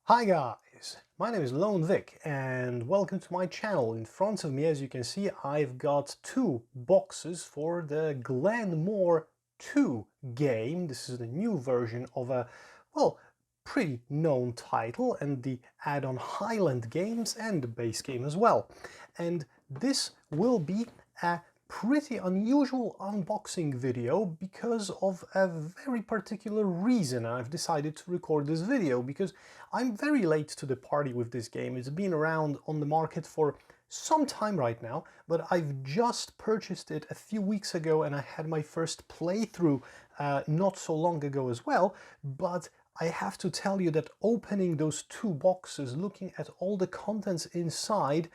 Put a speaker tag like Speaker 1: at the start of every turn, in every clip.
Speaker 1: Hi guys, my name is Lone Vic and welcome to my channel. In front of me, as you can see, I've got two boxes for the Glen More II game. This is the new version of a, well, pretty known title, and the add-on HIghland games and the base game as well. And this will be a pretty unusual unboxing video because of a very particular reason. I've decided to record this video because I'm very late to the party with this game. It's been around on the market for some time right now, but I've just purchased it a few weeks ago and I had my first playthrough not so long ago as well. But I have to tell you that opening those two boxes, looking at all the contents inside,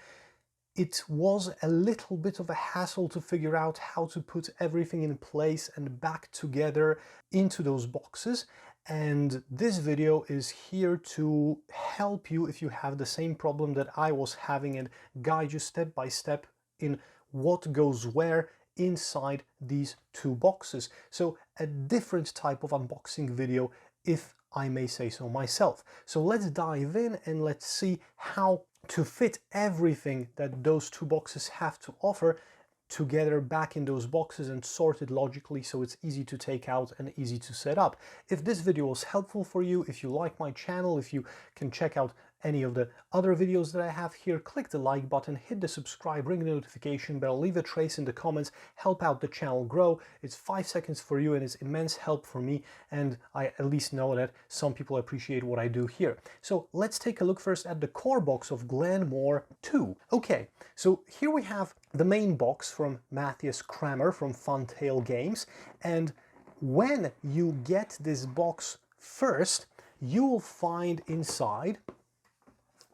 Speaker 1: it was a little bit of a hassle to figure out how to put everything in place and back together into those boxes. And this video is here to help you if you have the same problem that I was having and guide you step by step in what goes where inside these two boxes. So a different type of unboxing video, if I may say so myself. So let's dive in and let's see how to fit everything that those two boxes have to offer together back in those boxes and sort it logically so it's easy to take out and easy to set up. If this video was helpful for you, if you like my channel, if you can check out any of the other videos that I have here, click the like button, hit the subscribe, ring the notification bell, leave a trace in the comments, help out the channel grow. It's 5 seconds for you and it's immense help for me, and I at least know that some people appreciate what I do here. So let's take a look first at the core box of Glen More II. Okay, so here we have the main box from Matthias Kramer from Funtail Games, and when you get this box first, you will find inside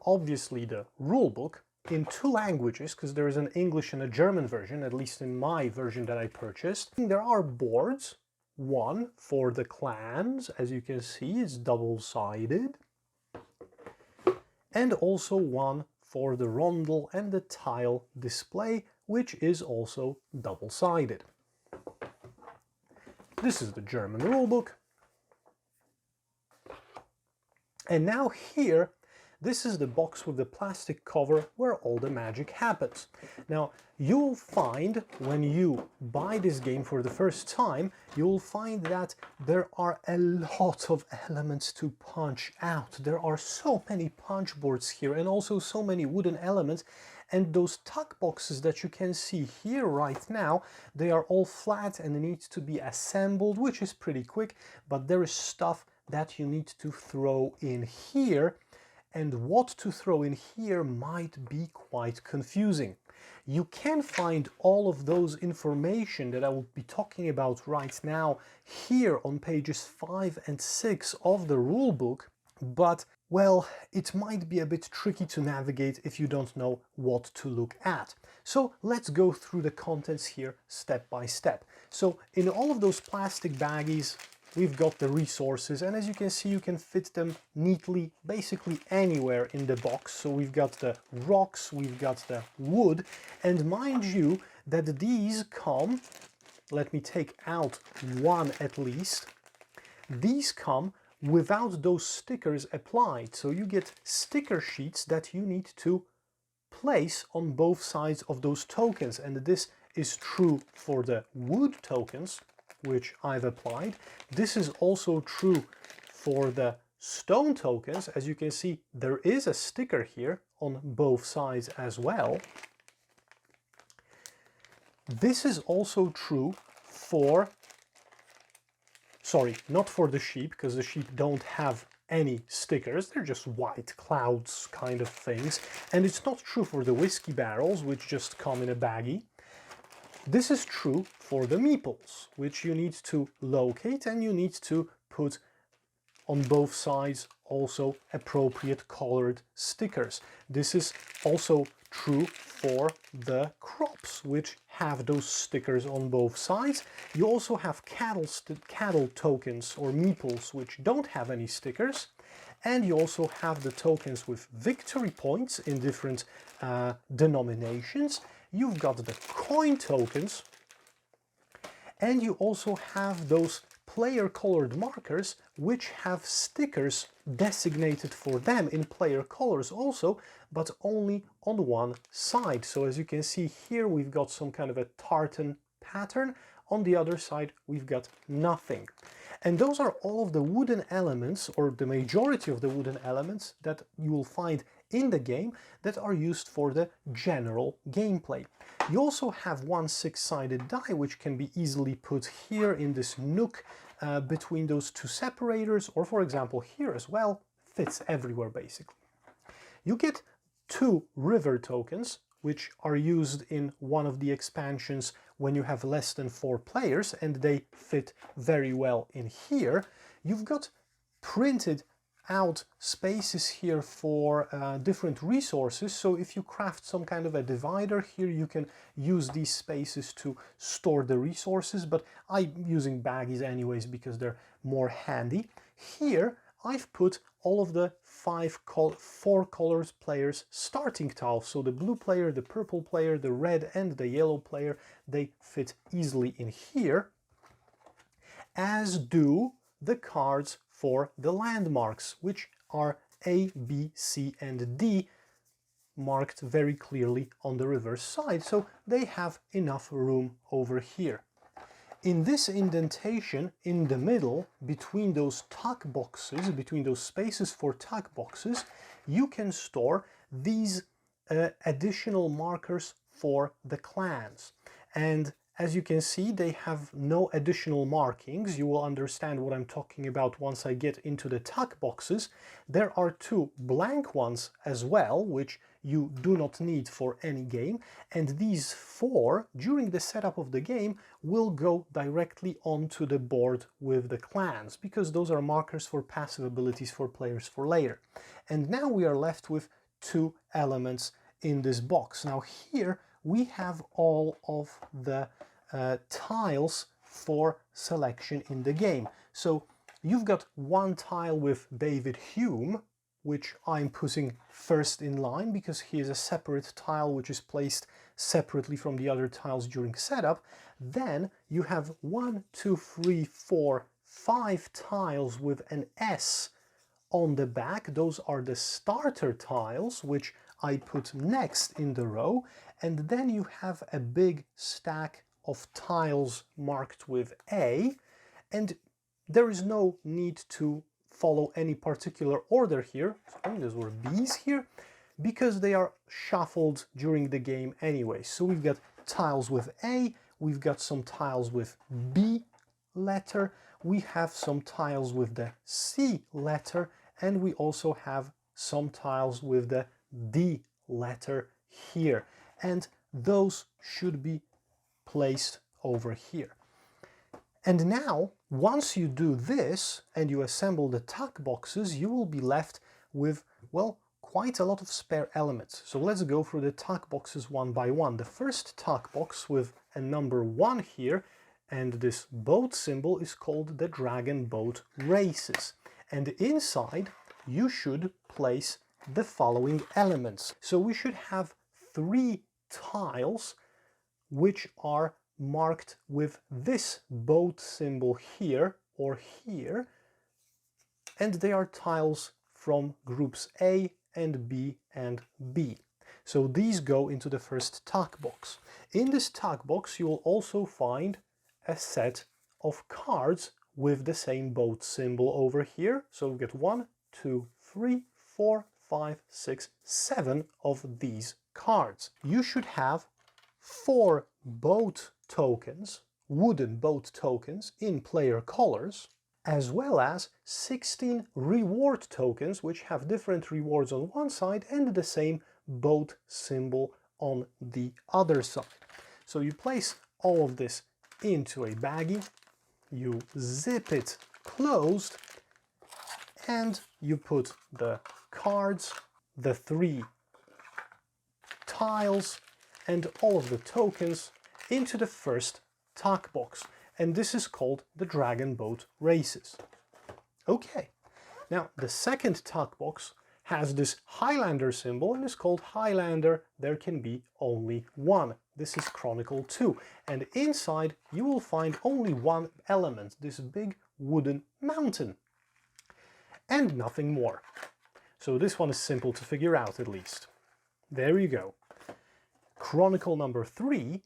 Speaker 1: obviously the rulebook in two languages, because there is an English and a German version, at least in my version that I purchased. There are boards, one for the clans, as you can see, it's double-sided, and also one for the rondel and the tile display, which is also double-sided. This is the German rulebook. And now here, this is the box with the plastic cover where all the magic happens. Now, you'll find when you buy this game for the first time, you'll find that there are a lot of elements to punch out. There are so many punch boards here and also so many wooden elements. And those tuck boxes that you can see here right now, they are all flat and need to be assembled, which is pretty quick, but there is stuff that you need to throw in here. And what to throw in here might be quite confusing. You can find all of those information that I will be talking about right now here on pages 5 and 6 of the rulebook, but, well, it might be a bit tricky to navigate if you don't know what to look at. So let's go through the contents here step by step. So in all of those plastic baggies, we've got the resources, and as you can see, you can fit them neatly basically anywhere in the box. So we've got the rocks, we've got the wood, and mind you that these come, let me take out one at least, these come without those stickers applied. So you get sticker sheets that you need to place on both sides of those tokens, and this is true for the wood tokens, which I've applied. This is also true for the stone tokens. As you can see, there is a sticker here on both sides as well. This is also true for, sorry, not for the sheep, because the sheep don't have any stickers. They're just white clouds kind of things. And it's not true for the whiskey barrels, which just come in a baggie. This is true for the meeples, which you need to locate and you need to put on both sides also appropriate colored stickers. This is also true for the crops, which have those stickers on both sides. You also have cattle tokens or meeples, which don't have any stickers. And you also have the tokens with victory points in different denominations. You've got the coin tokens, and you also have those player-colored markers which have stickers designated for them in player colors also, but only on one side. So as you can see here, we've got some kind of a tartan pattern. On the other side, we've got nothing. And those are all of the wooden elements, or the majority of the wooden elements that you will find in the game that are used for the general gameplay. You also have one six-sided die which can be easily put here in this nook between those two separators, or for example here as well. Fits everywhere basically. You get two river tokens which are used in one of the expansions when you have less than 4 players, and they fit very well in here. You've got printed out spaces here for different resources, so if you craft some kind of a divider here, you can use these spaces to store the resources, but I'm using baggies anyways because they're more handy. Here I've put all of the 4 colors players starting tiles, so the blue player, the purple player, the red and the yellow player, they fit easily in here, as do the cards for the landmarks, which are A, B, C and D, marked very clearly on the reverse side, so they have enough room over here. In this indentation in the middle, between those tuck boxes, between those spaces for tuck boxes, you can store these additional markers for the clans. And as you can see, they have no additional markings. You will understand what I'm talking about once I get into the tuck boxes. There are 2 blank ones as well, which you do not need for any game. And these 4, during the setup of the game, will go directly onto the board with the clans, because those are markers for passive abilities for players for later. And now we are left with 2 elements in this box. Now here we have all of the tiles for selection in the game. So you've got one tile with David Hume, which I'm putting first in line because he is a separate tile which is placed separately from the other tiles during setup. Then you have 1, 2, 3, 4, 5 tiles with an S on the back. Those are the starter tiles, which I put next in the row. And then you have a big stack of tiles marked with A, and there is no need to follow any particular order here. So I think those were B's here, because they are shuffled during the game anyway. So we've got tiles with A, we've got some tiles with B letter, we have some tiles with the C letter, and we also have some tiles with the D letter here. And those should be placed over here. And now, once you do this and you assemble the tuck boxes, you will be left with, well, quite a lot of spare elements. So let's go through the tuck boxes one by one. The first tuck box with a number 1 here and this boat symbol is called the Dragon Boat Races. And inside you should place the following elements. So we should have 3 tiles which are marked with this boat symbol here or here, and they are tiles from groups A and B and B. So these go into the first tuck box. In this tuck box you will also find a set of cards with the same boat symbol over here. So we get 1, 2, 3, 4, 5, 6, 7 of these cards. You should have 4 boat tokens, wooden boat tokens in player colors, as well as 16 reward tokens which have different rewards on one side and the same boat symbol on the other side. So you place all of this into a baggie, you zip it closed, and you put the cards, the 3 tiles, and all of the tokens into the first tuck box. And this is called the Dragon Boat Races. Okay, now the second tuck box has this Highlander symbol and is called Highlander. There can be only one. This is Chronicle 2. And inside you will find only one element, this big wooden mountain. And nothing more. So this one is simple to figure out at least. There you go. Chronicle number 3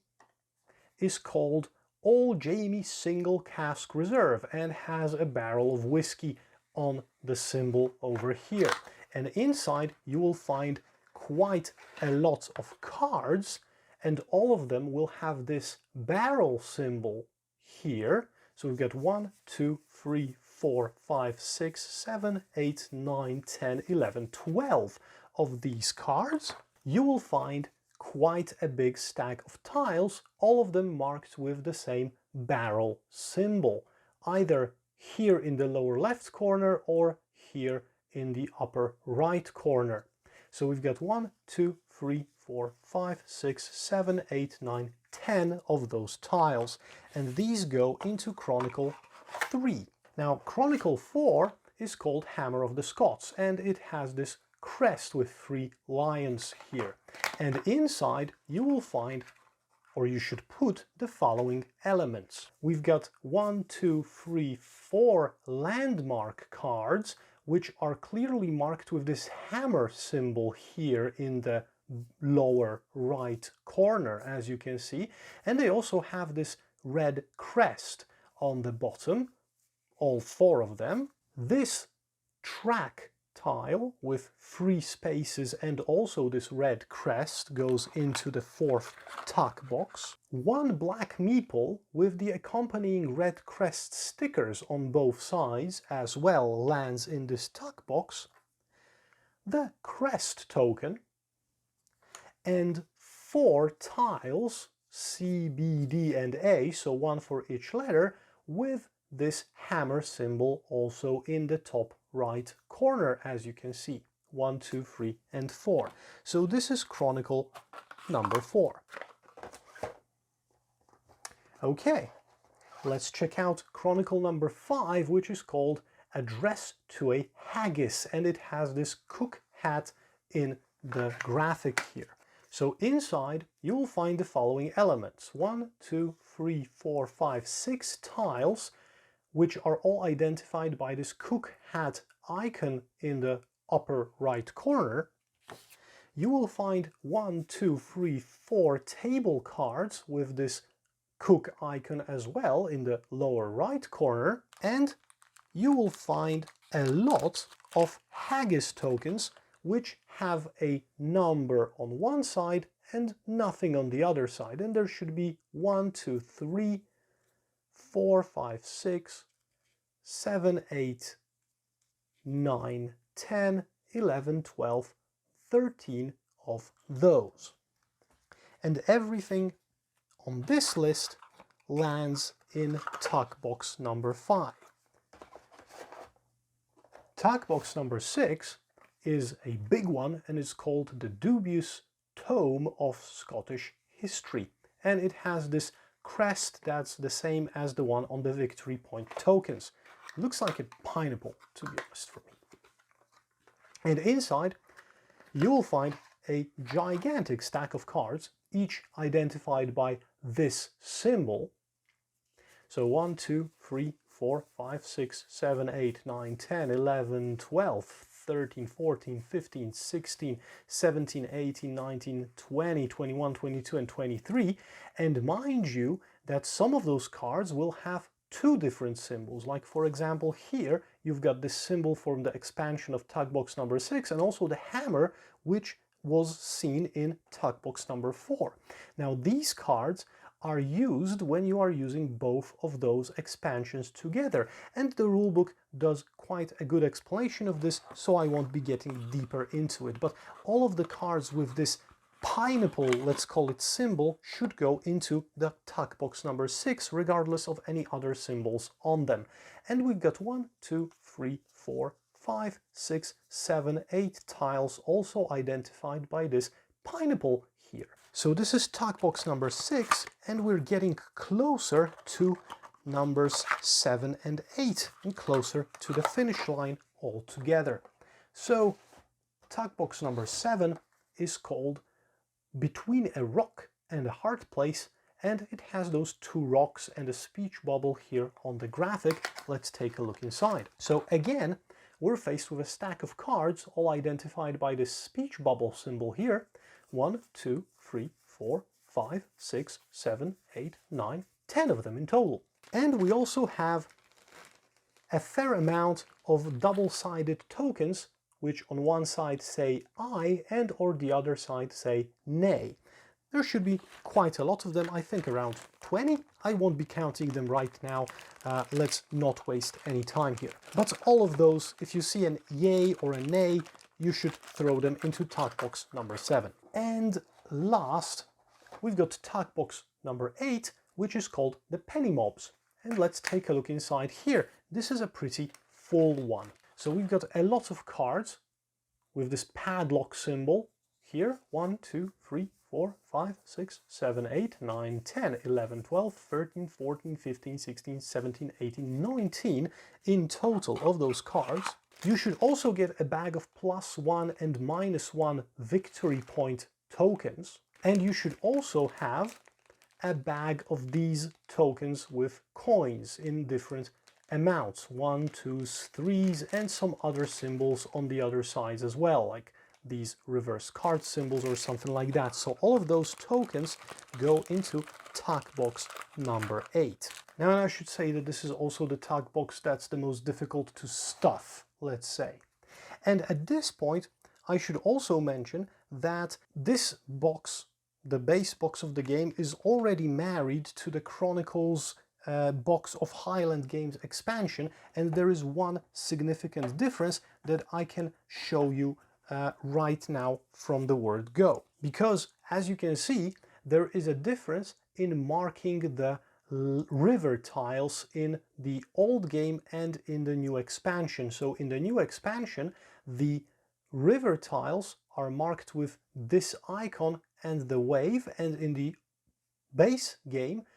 Speaker 1: is called Old Jamie Single Cask Reserve and has a barrel of whiskey on the symbol over here. And inside you will find quite a lot of cards, and all of them will have this barrel symbol here. So we've got 1, 2, 3, 4, 5, 6, 7, 8, 9, 10, 11, 12 of these cards. You will find quite a big stack of tiles, all of them marked with the same barrel symbol, either here in the lower left corner or here in the upper right corner. So we've got 1, 2, 3, 4, 5, 6, 7, 8, 9, 10 of those tiles, and these go into Chronicle 3. Now Chronicle 4 is called Hammer of the Scots, and it has this crest with 3 lions here. And inside you will find, or you should put, the following elements. We've got 1, 2, 3, 4 landmark cards, which are clearly marked with this hammer symbol here in the lower right corner, as you can see. And they also have this red crest on the bottom, all 4 of them. This track tile with 3 spaces and also this red crest goes into the 4th tuck box. 1 black meeple with the accompanying red crest stickers on both sides as well lands in this tuck box. The crest token and 4 tiles, C, B, D and A, so 1 for each letter, with this hammer symbol also in the top right corner, as you can see. 1, 2, 3 and 4. So this is Chronicle number 4. Okay, let's check out Chronicle number 5, which is called Address to a Haggis, and it has this cook hat in the graphic here. So inside you will find the following elements: 1, 2, 3, 4, 5, 6 tiles, which are all identified by this cook hat icon in the upper right corner. You will find 1, 2, 3, 4 table cards with this cook icon as well in the lower right corner, and you will find a lot of haggis tokens which have a number on one side and nothing on the other side, and there should be 1, 2, 3, 4, 5, 6, 7, 8, 9, 10, 11, 12, 13 of those. And everything on this list lands in tuck box number 5. Tuck box number 6 is a big one, and it's called the Dubious Tome of Scottish History. And it has this crest that's the same as the one on the victory point tokens. Looks like a pineapple, to be honest, for me. And inside you will find a gigantic stack of cards, each identified by this symbol. So 1, 2, 3, 4, 5, 6, 7, 8, 9, 10, 11, 12, 13, 14, 15, 16, 17, 18, 19, 20, 21, 22 and 23. And mind you that some of those cards will have 2 different symbols. Like for example here you've got this symbol from the expansion of tuck box number 6 and also the hammer which was seen in tuck box number 4. Now these cards are used when you are using both of those expansions together, and the rulebook does quite a good explanation of this, so I won't be getting deeper into it. But all of the cards with this pineapple, let's call it, symbol should go into the tuck box number 6 regardless of any other symbols on them. And we've got 1, 2, 3, 4, 5, 6, 7, 8 tiles also identified by this pineapple here. So this is tuck box number 6, and we're getting closer to numbers 7 and 8 and closer to the finish line altogether. So tuck box number 7 is called Between a Rock and a Hard Place, and it has those 2 rocks and a speech bubble here on the graphic. Let's take a look inside. So again, we're faced with a stack of cards, all identified by this speech bubble symbol here. 1, 2, 3, 4, 5, 6, 7, 8, 9, 10 of them in total. And we also have a fair amount of double-sided tokens, which on one side say I and or the other side say nay. There should be quite a lot of them, I think around 20. I won't be counting them right now, let's not waste any time here. But all of those, if you see an yay or a nay, you should throw them into tuck box number 7. And last, we've got tuck box number 8, which is called the penny mobs. And let's take a look inside here. This is a pretty full one. So we've got a lot of cards with this padlock symbol here. 1, 2, 3, 4, 5, 6, 7, 8, 9, 10, 11, 12, 13, 14, 15, 16, 17, 18, 19 in total of those cards. You should also get a bag of +1 and -1 victory point tokens. And you should also have a bag of these tokens with coins in different amounts. 1, 2s, 3s, and some other symbols on the other sides as well, like these reverse card symbols or something like that. So all of those tokens go into tuck box number 8. Now I should say that this is also the tuck box that's the most difficult to stuff, let's say. And at this point, I should also mention that this box, the base box of the game, is already married to the Chronicles box of HIghland Games expansion, and there is one significant difference that I can show you right now from the word go. Because as you can see, there is a difference in marking the river tiles in the old game and in the new expansion. So in the new expansion, the river tiles are marked with this icon and the wave, and in the base game,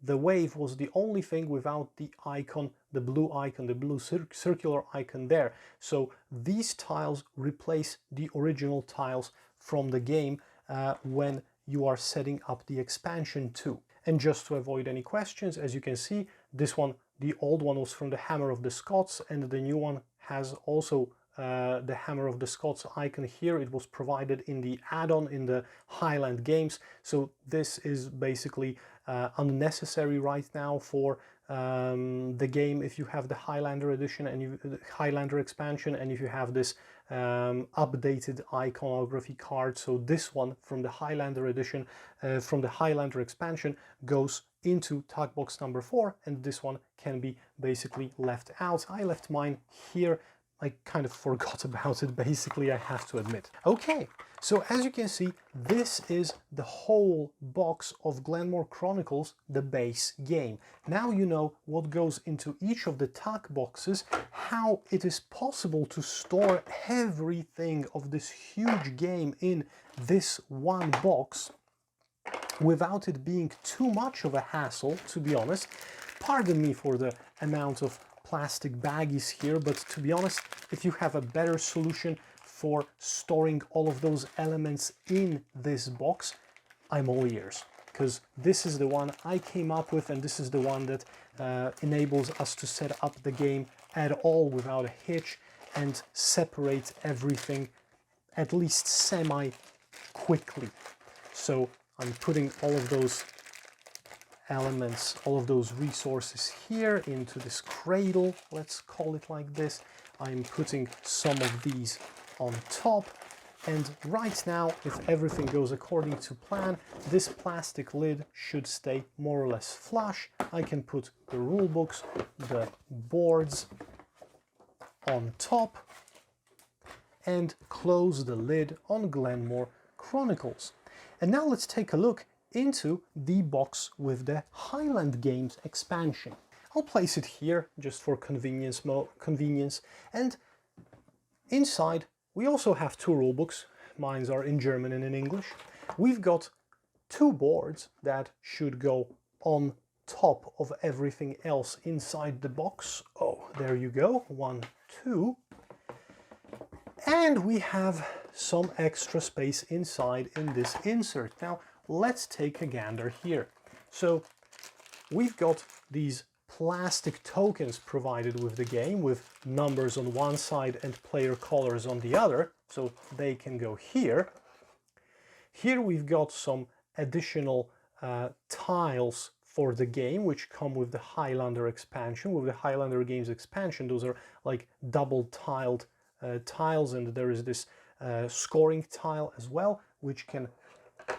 Speaker 1: the wave was the only thing without the icon, the blue circular icon there. So these tiles replace the original tiles from the game when you are setting up the expansion too. And just to avoid any questions, as you can see, this one, the old one was from the Hammer of the Scots, and the new one has also the Hammer of the Scots icon here. It was provided in the add-on in the HIghland games. So this is basically unnecessary right now for the game if you have the Highlander edition and the Highlander expansion, and if you have this updated iconography card. So this one from the Highlander edition, from the Highlander expansion, goes into tuck box number 4, and this one can be basically left out. I left mine here. I kind of forgot about it, basically, I have to admit. Okay, so as you can see, this is the whole box of Glen More Chronicles, the base game. Now you know what goes into each of the tuck boxes, how it is possible to store everything of this huge game in this one box without it being too much of a hassle, to be honest. Pardon me for the amount of plastic baggies here, but to be honest, if you have a better solution for storing all of those elements in this box, I'm all ears, because this is the one I came up with, and this is the one that enables us to set up the game at all without a hitch and separate everything at least semi-quickly. So I'm putting all of those elements, all of those resources here into this cradle, let's call it like this. I'm putting some of these on top, and right now, if everything goes according to plan, this plastic lid should stay more or less flush. I can put the rule books, the boards on top, and close the lid on Glen More Chronicles. And now let's take a look into the box with the HIghland Games expansion. I'll place it here just for convenience. And inside we also have 2 rule books. Mine are in German and in English. We've got 2 boards that should go on top of everything else inside the box. Oh, there you go. 1, 2. And we have some extra space inside in this insert. Now let's take a gander here. So we've got these plastic tokens provided with the game, with numbers on one side and player colors on the other, so they can go here. Here we've got some additional tiles for the game, which come with the Highlander expansion. With the Highlander Games expansion, those are like double tiled tiles, and there is this scoring tile as well, which can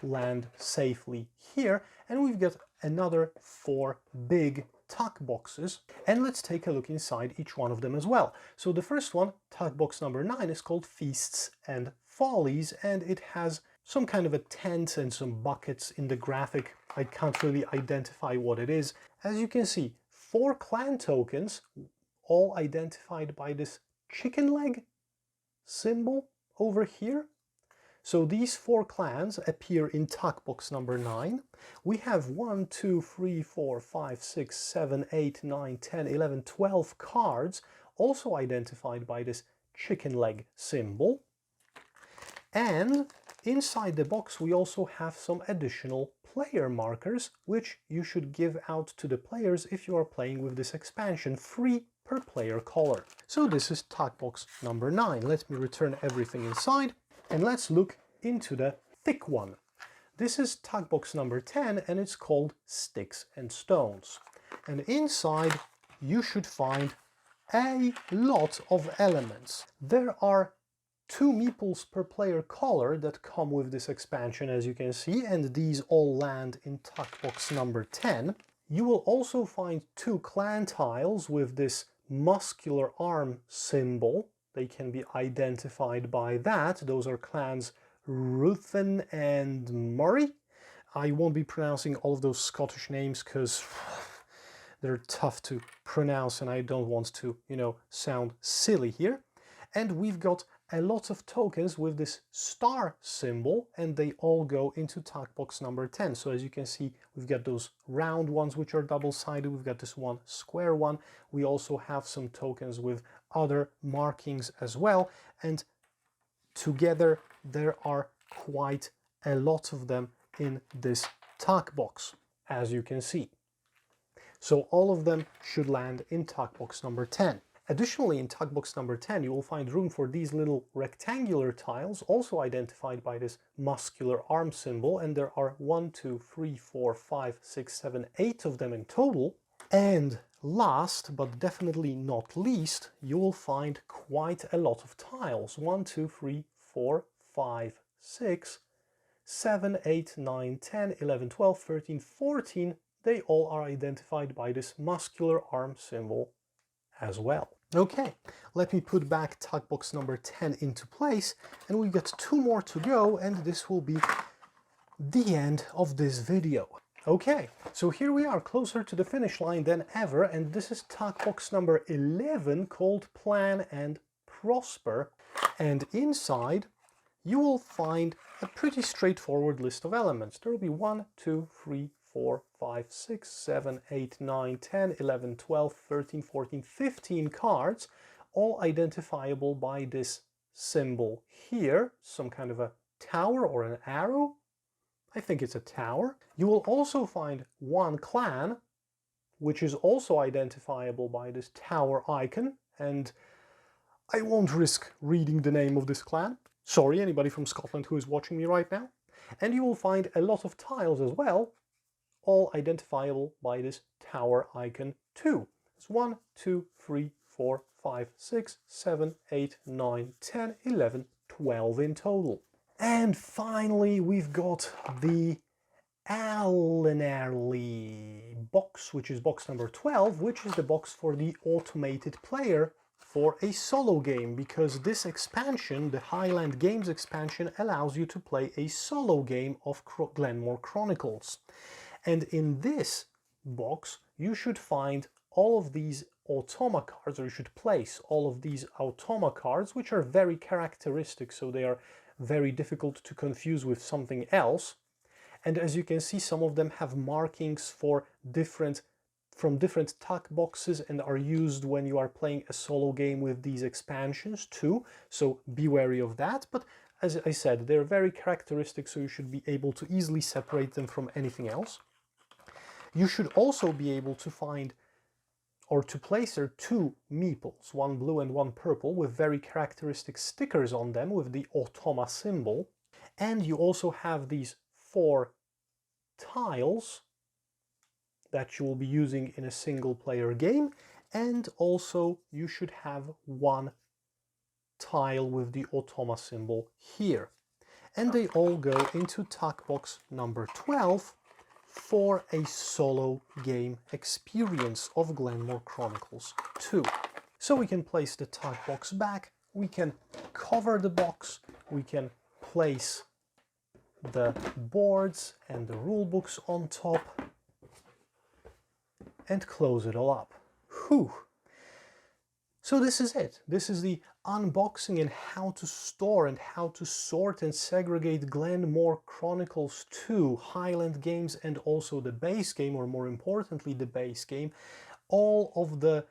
Speaker 1: land safely here. And we've got another 4 big tuck boxes, and let's take a look inside each one of them as well. So the first one, tuck box number 9, is called Feasts and Follies, and it has some kind of a tent and some buckets in the graphic. I can't really identify what it is. As you can see, 4 clan tokens, all identified by this chicken leg symbol over here. So these 4 clans appear in tuck box number 9. We have 1, 2, 3, 4, 5, 6, 7, 8, 9, 10, 11, 12 cards, also identified by this chicken leg symbol. And inside the box we also have some additional player markers, which you should give out to the players if you are playing with this expansion, free per player color. So this is tuck box number 9. Let me return everything inside, and let's look into the thick one. This is tuck box number 10, and it's called Sticks and Stones. And inside you should find a lot of elements. There are 2 meeples per player color that come with this expansion, as you can see, and these all land in tuck box number 10. You will also find 2 clan tiles with this muscular arm symbol. They can be identified by that. Those are clans Ruthven and Murray. I won't be pronouncing all of those Scottish names because they're tough to pronounce and I don't want to, sound silly here. And we've got a lot of tokens with this star symbol, and they all go into tuck box number 10. So as you can see, we've got those round ones which are double-sided, we've got this one square one, we also have some tokens with other markings as well, and together there are quite a lot of them in this tuck box, as you can see. So all of them should land in tuck box number 10. Additionally, in tuck box number 10, you will find room for these little rectangular tiles, also identified by this muscular arm symbol, and there are 1, 2, 3, 4, 5, 6, 7, 8 of them in total. And last, but definitely not least, you will find quite a lot of tiles. 1, 2, 3, 4, 5, 6, 7, 8, 9, 10, 11, 12, 13, 14. They all are identified by this muscular arm symbol as well. Okay, let me put back tuck box number 10 into place, and we've got 2 more to go, and this will be the end of this video. Okay, so here we are, closer to the finish line than ever, and this is tuck box number 11, called Plan and Prosper, and inside you will find a pretty straightforward list of elements. There will be 1, 2, 3, 4, 5, 6, 7, 8, 9, 10, 11, 12, 13, 14, 15 cards, all identifiable by this symbol here, some kind of a tower or an arrow. I think it's a tower. You will also find 1 clan, which is also identifiable by this tower icon, and I won't risk reading the name of this clan. Sorry, anybody from Scotland who is watching me right now. And you will find a lot of tiles as well, all identifiable by this tower icon too. It's 1, 2, 3, 4, 5, 6, 7, 8, 9, 10, 11, 12 in total. And finally, we've got the Alinary box, which is box number 12, which is the box for the automated player for a solo game, because this expansion, the Highland Games expansion, allows you to play a solo game of Glen More Chronicles. And in this box, you should find all of these automa cards, or you should place all of these automa cards, which are very characteristic, so they are very difficult to confuse with something else. And as you can see, some of them have markings for different from different tuck boxes and are used when you are playing a solo game with these expansions too, so be wary of that. But as I said, they're very characteristic, so you should be able to easily separate them from anything else. You should also be able to find or to place there two meeples, one blue and one purple, with very characteristic stickers on them with the automa symbol. And you also have these 4 tiles that you will be using in a single player game, and also you should have one tile with the automa symbol here. And they all go into tuck box number 12 for a solo game experience of Glen More Chronicles 2. So we can place the tuck box back, we can cover the box, we can place the boards and the rule books on top, and close it all up. Whew! So this is it. This is the unboxing and how to store and how to sort and segregate Glen More Chronicles 2, HIghland games, and also the base game, or more importantly the base game. All of the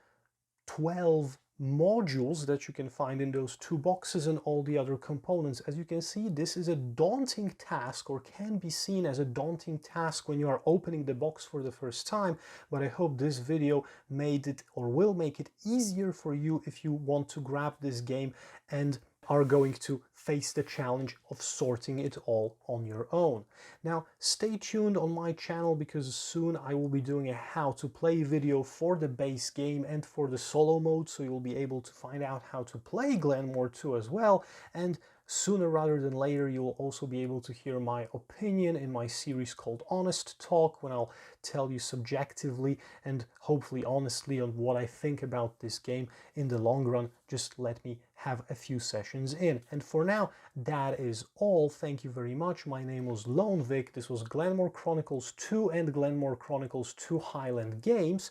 Speaker 1: 12 modules that you can find in those 2 boxes and all the other components. As you can see, this is a daunting task, or can be seen as a daunting task when you are opening the box for the first time, but I hope this video made it, or will make it, easier for you if you want to grab this game and are going to face the challenge of sorting it all on your own. Now, stay tuned on my channel, because soon I will be doing a how to play video for the base game and for the solo mode, so you'll be able to find out how to play Glen More II as well. And sooner rather than later, you will also be able to hear my opinion in my series called Honest Talk, when I'll tell you subjectively and hopefully honestly on what I think about this game in the long run. Just let me have a few sessions in. And for now, that is all. Thank you very much. My name was Lone Vic. This was Glen More Chronicles 2 and Glen More Chronicles 2 HIghland games.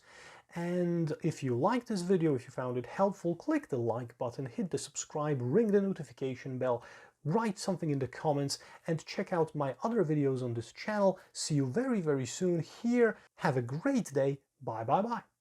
Speaker 1: And if you liked this video, if you found it helpful, click the like button, hit the subscribe, ring the notification bell, write something in the comments, and check out my other videos on this channel. See you very, very soon here. Have a great day. Bye, bye, bye.